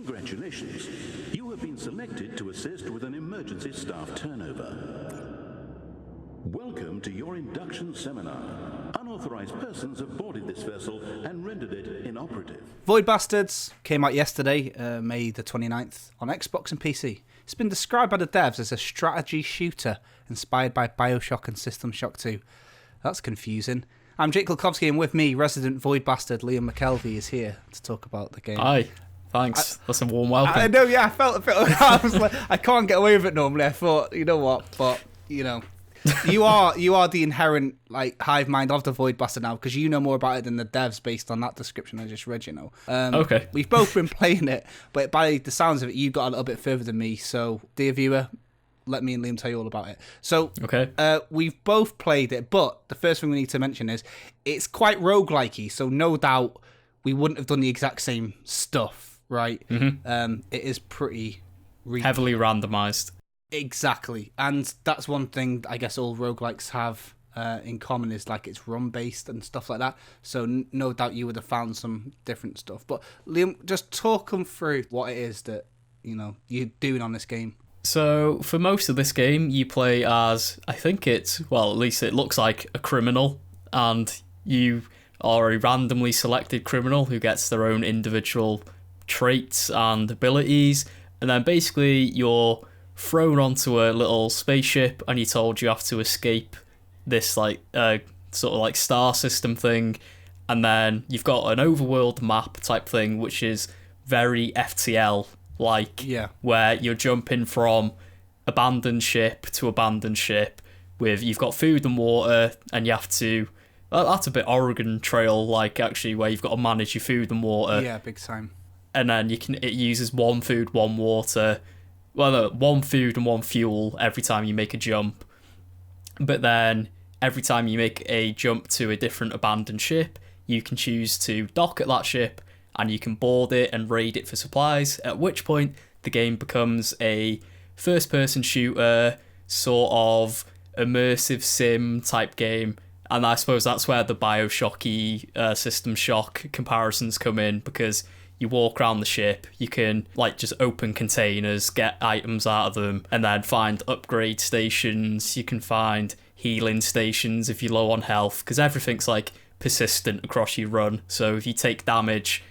Congratulations. You have been selected to assist with an emergency staff turnover. Welcome to your induction seminar. Unauthorized persons have boarded this vessel and rendered it inoperative. Void Bastards came out yesterday, May the 29th, on Xbox and PC. It's been described by the devs as a strategy shooter inspired by Bioshock and System Shock 2. That's confusing. I'm Jake Kulkowski, and with me, resident Void Bastard Liam McKelvey is here to talk about the game. Hi. Thanks. That's a warm welcome. I know, yeah, I felt a bit. I was like, I can't get away with it normally. I thought, you know what, but you know, you are the inherent like hive mind of the Void Bastard now, because you know more about it than the devs based on that description I just read. You know. Okay. We've both been playing it, but by the sounds of it, you got a little bit further than me. So, dear viewer, let me and Liam tell you all about it. So, okay. We've both played it, but the first thing we need to mention is it's quite roguelike-y, so no doubt we wouldn't have done the exact same stuff. Right, it is pretty heavily randomized. Exactly, and that's one thing I guess all roguelikes have in common is like it's run based and stuff like that. So no doubt you would have found some different stuff. But Liam, just talk them through what it is that you're doing on this game. So for most of this game, you play as at least it looks like a criminal, and you are a randomly selected criminal who gets their own individual traits and abilities, and then basically you're thrown onto a little spaceship and you're told you have to escape this sort of like star system thing, and then you've got an overworld map type thing which is very FTL like, where you're jumping from abandoned ship to abandoned ship with you've got food and water, and you have to that's a bit Oregon Trail like actually, where you've got to manage your food and water. Yeah, big time. And then it uses one food, one water. Well, no, one food and one fuel every time you make a jump. But then every time you make a jump to a different abandoned ship, you can choose to dock at that ship and you can board it and raid it for supplies, at which point the game becomes a first-person shooter, sort of immersive sim type game. And I suppose that's where the Bioshocky System Shock comparisons come in, because you walk around the ship, you can like just open containers, get items out of them, and then find upgrade stations. You can find healing stations if you're low on health, because everything's like persistent across your run. So if you take damage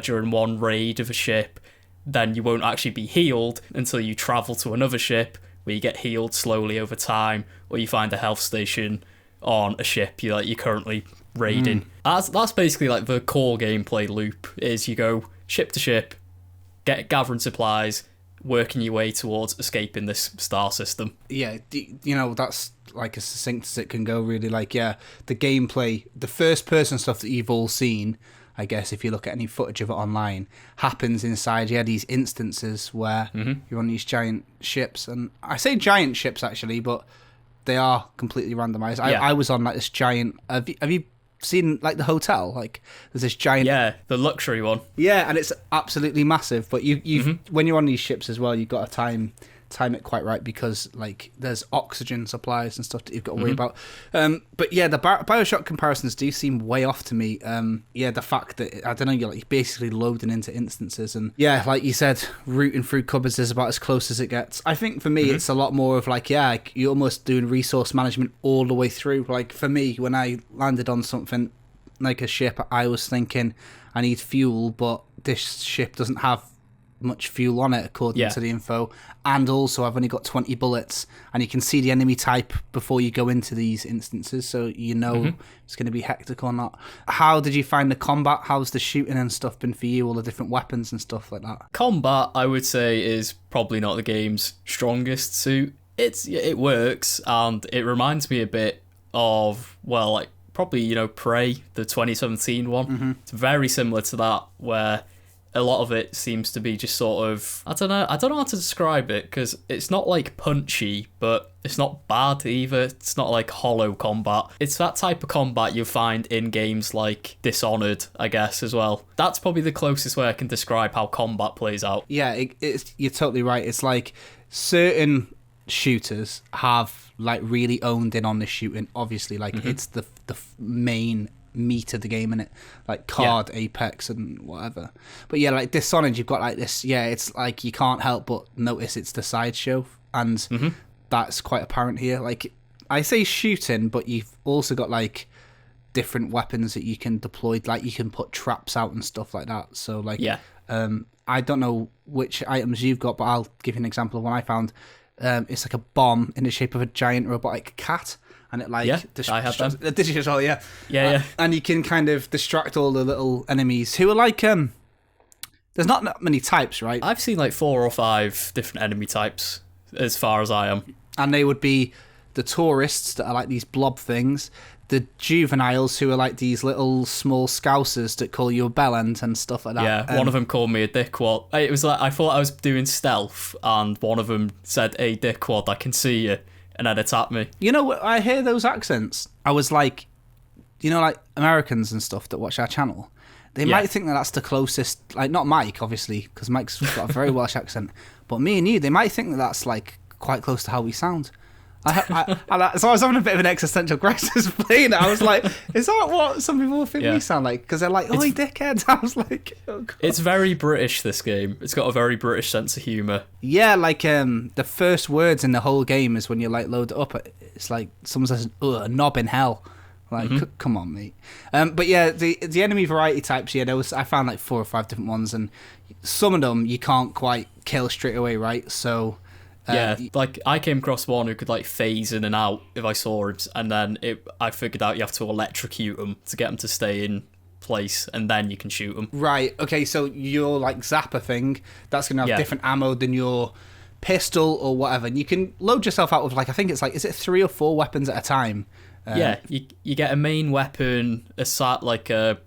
during one raid of a ship, then you won't actually be healed until you travel to another ship where you get healed slowly over time, or you find a health station on a ship you're currently raiding. That's basically like the core gameplay loop, is you go ship to ship, gathering supplies, working your way towards escaping this star system. Yeah, that's like as succinct as it can go, really. Like, yeah, the gameplay, the first person stuff that you've all seen, I guess if you look at any footage of it online, happens inside these instances where you're on these giant ships. And I say giant ships actually, but they are completely randomized. Yeah. I was on like this giant. Have you seen like the hotel? Like there's this giant. Yeah, the luxury one. Yeah, and it's absolutely massive. But you when you're on these ships as well, you've got to time it quite right, because like there's oxygen supplies and stuff that you've got to worry about. But yeah, the Bioshock comparisons do seem way off to me. The fact that I don't know, you're like basically loading into instances, and yeah, like you said, rooting through cupboards is about as close as it gets. I think for me, it's a lot more of like you're almost doing resource management all the way through. Like for me, when I landed on something like a ship, I was thinking I need fuel, but this ship doesn't have much fuel on it according to the info, and also I've only got 20 bullets, and you can see the enemy type before you go into these instances, so it's going to be hectic or not. How did you find the combat? How's the shooting and stuff been for you, all the different weapons and stuff like that? Combat, I would say, is probably not the game's strongest suit. It works, and it reminds me a bit of, well, like probably Prey, the 2017 one. It's very similar to that, where a lot of it seems to be just sort of, I don't know how to describe it, because it's not like punchy, but it's not bad either. It's not like hollow combat. It's that type of combat you'll find in games like Dishonored, I guess, as well. That's probably the closest way I can describe how combat plays out. Yeah, you're totally right. It's like certain shooters have like really owned in on the shooting. Obviously, like it's the main meat of the game in it, like COD, Apex, and whatever. But yeah, like Dishonored, you've got like this. Yeah, it's like you can't help but notice it's the sideshow, and that's quite apparent here. Like I say shooting, but you've also got like different weapons that you can deploy. Like you can put traps out and stuff like that. So like, I don't know which items you've got, but I'll give you an example of one I found. It's like a bomb in the shape of a giant robotic cat, and it like I have them. Did you as well? Yeah. Yeah. And you can kind of distract all the little enemies who are like there's not that many types, right? I've seen like 4 or 5 different enemy types as far as I am. And they would be the tourists that are like these blob things, the juveniles who are like these little small scousers that call you a bellend and stuff like that. Yeah, one of them called me a dickwad. It was like I thought I was doing stealth, and one of them said, "Hey, dickwad, I can see you," and then attacked me. You know, I hear those accents. I was like, you know, like Americans and stuff that watch our channel. They might think that that's the closest, like not Mike, obviously, because Mike's got a very Welsh accent. But me and you, they might think that that's like quite close to how we sound. So I was having a bit of an existential crisis playing it. I was like, is that what some people think we sound like? Because they're like, "Oi, dickheads." I was like, oh, God. It's very British, this game. It's got a very British sense of humour. Yeah, like the first words in the whole game is when you like load it up. It's like someone says, "Ugh, a knob in hell." Like, come on, mate. But yeah, the enemy variety types. Yeah, I found like 4 or 5 different ones, and some of them you can't quite kill straight away, right? So. Like I came across one who could like phase in and out if I saw him, and then I figured out you have to electrocute them to get them to stay in place, and then you can shoot them. Right. Okay. So your like zapper thing, that's gonna have different ammo than your pistol or whatever, and you can load yourself out with like I think it's like is it 3 or 4 weapons at a time? You get a main weapon, like a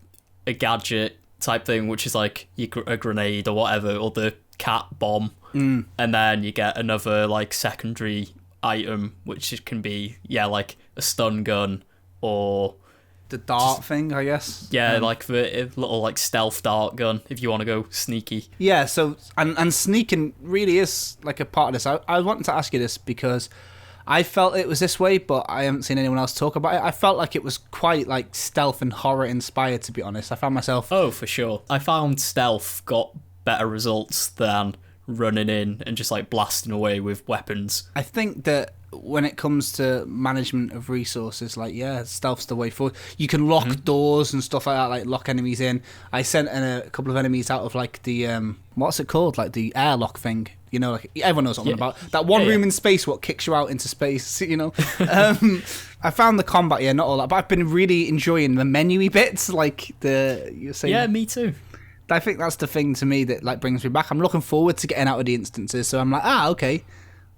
gadget type thing, which is like a grenade or whatever, or the cat bomb. And then you get another like secondary item, which can be like a stun gun or the dart thing, I guess. Yeah, like the little like stealth dart gun if you want to go sneaky. Yeah, so and sneaking really is like a part of this. I wanted to ask you this because I felt it was this way, but I haven't seen anyone else talk about it. I felt like it was quite like stealth and horror inspired, to be honest. I found myself... Oh, for sure. I found stealth got better results than running in and just like blasting away with weapons. I think that when it comes to management of resources, like stealth's the way forward. You can lock doors and stuff like that, like lock enemies in. I sent a couple of enemies out of like the what's it called, like the airlock thing. You know, like everyone knows what I'm about. That one room in space, what kicks you out into space. You know, I found the combat not all that, but I've been really enjoying the menu-y bits, like you're saying. Yeah, me too. I think that's the thing to me that like brings me back. I'm looking forward to getting out of the instances, so I'm like, okay,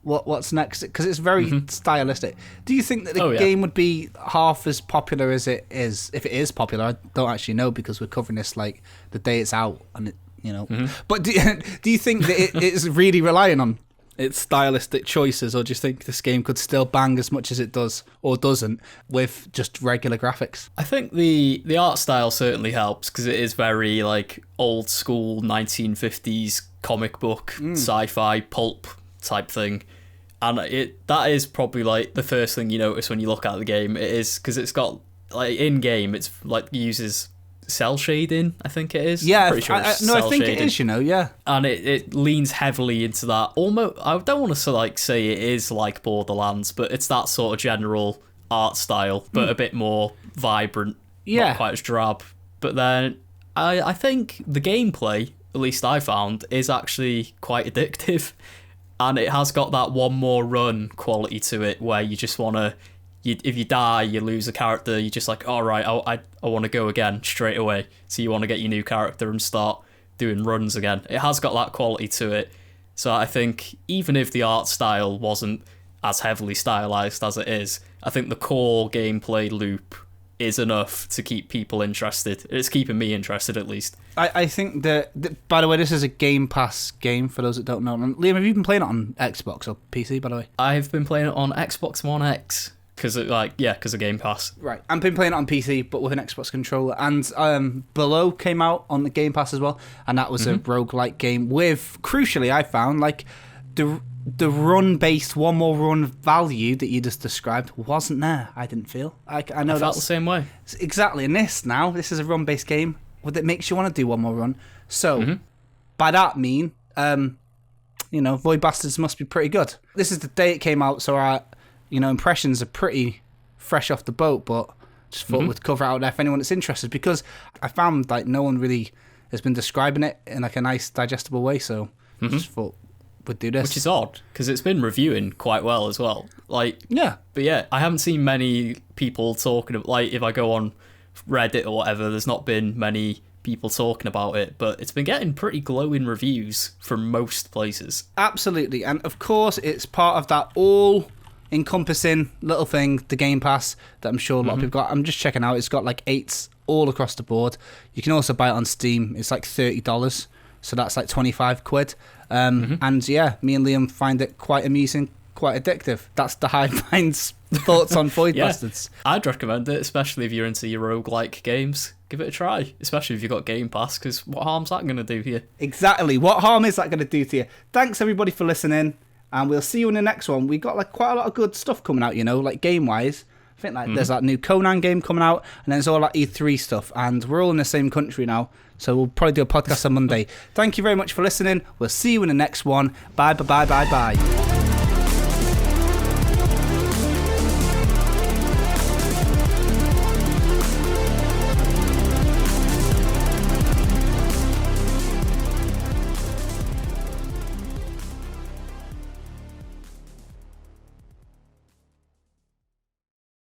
what's next? Because it's very stylistic. Do you think that the game would be half as popular as it is, if it is popular? I don't actually know because we're covering this like the day it's out, and it, you know. But do you think that it is really relying on its stylistic choices, or do you think this game could still bang as much as it does or doesn't with just regular graphics? I think the art style certainly helps because it is very like old school 1950s comic book sci-fi pulp type thing, and that is probably like the first thing you notice when you look at the game. It is because it's got like in game it's like uses cell shading, I think it is. Yeah, pretty sure I think it is, you know, yeah. And it leans heavily into that. Almost, I don't want to like say it is like Borderlands, but it's that sort of general art style, but a bit more vibrant, not quite as drab. But then I think the gameplay, at least I found, is actually quite addictive. And it has got that one more run quality to it where you just want to... if you die, you lose a character, you're just like, all right, I want to go again straight away. So you want to get your new character and start doing runs again. It has got that quality to it. So I think even if the art style wasn't as heavily stylized as it is, I think the core gameplay loop is enough to keep people interested. It's keeping me interested, at least. I think that, by the way, this is a Game Pass game, for those that don't know. And Liam, have you been playing it on Xbox or PC, by the way? I've been playing it on Xbox One X. Because of Game Pass. Right. I've been playing it on PC, but with an Xbox controller. And Below came out on the Game Pass as well, and that was a roguelike game with, crucially, I found, like, the run-based one more run value that you just described wasn't there. I didn't feel. I know I felt the same way. Exactly. And this is a run-based game that makes you want to do one more run. So, by that mean, Void Bastards must be pretty good. This is the day it came out, so our, impressions are pretty fresh off the boat, but just thought we'd cover it out there for anyone that's interested, because I found like no one really has been describing it in like a nice digestible way, so just thought we'd do this. Which is odd, because it's been reviewing quite well as well. Yeah. But yeah, I haven't seen many people talking about, like, if I go on Reddit or whatever, there's not been many people talking about it, but it's been getting pretty glowing reviews from most places. Absolutely, and of course it's part of that all-encompassing little thing, the Game Pass, that I'm sure a lot of people got. I'm just checking out, it's got like 8s all across the board. You can also buy it on Steam, it's like $30, so that's like 25 quid. And yeah, me and Liam find it quite amusing, quite addictive. That's the Hive Mind's thoughts on Void Bastards. I'd recommend it, especially if you're into your roguelike games. Give it a try, especially if you've got Game Pass, because what harm's that going to do to you? Exactly, what harm is that going to do to you? Thanks everybody for listening, and we'll see you in the next one. We got like quite a lot of good stuff coming out, like game-wise. I think like there's that new Conan game coming out, and then there's all that E3 stuff, and we're all in the same country now, so we'll probably do a podcast on Monday. Thank you very much for listening. We'll see you in the next one. Bye, bye, bye, bye, bye.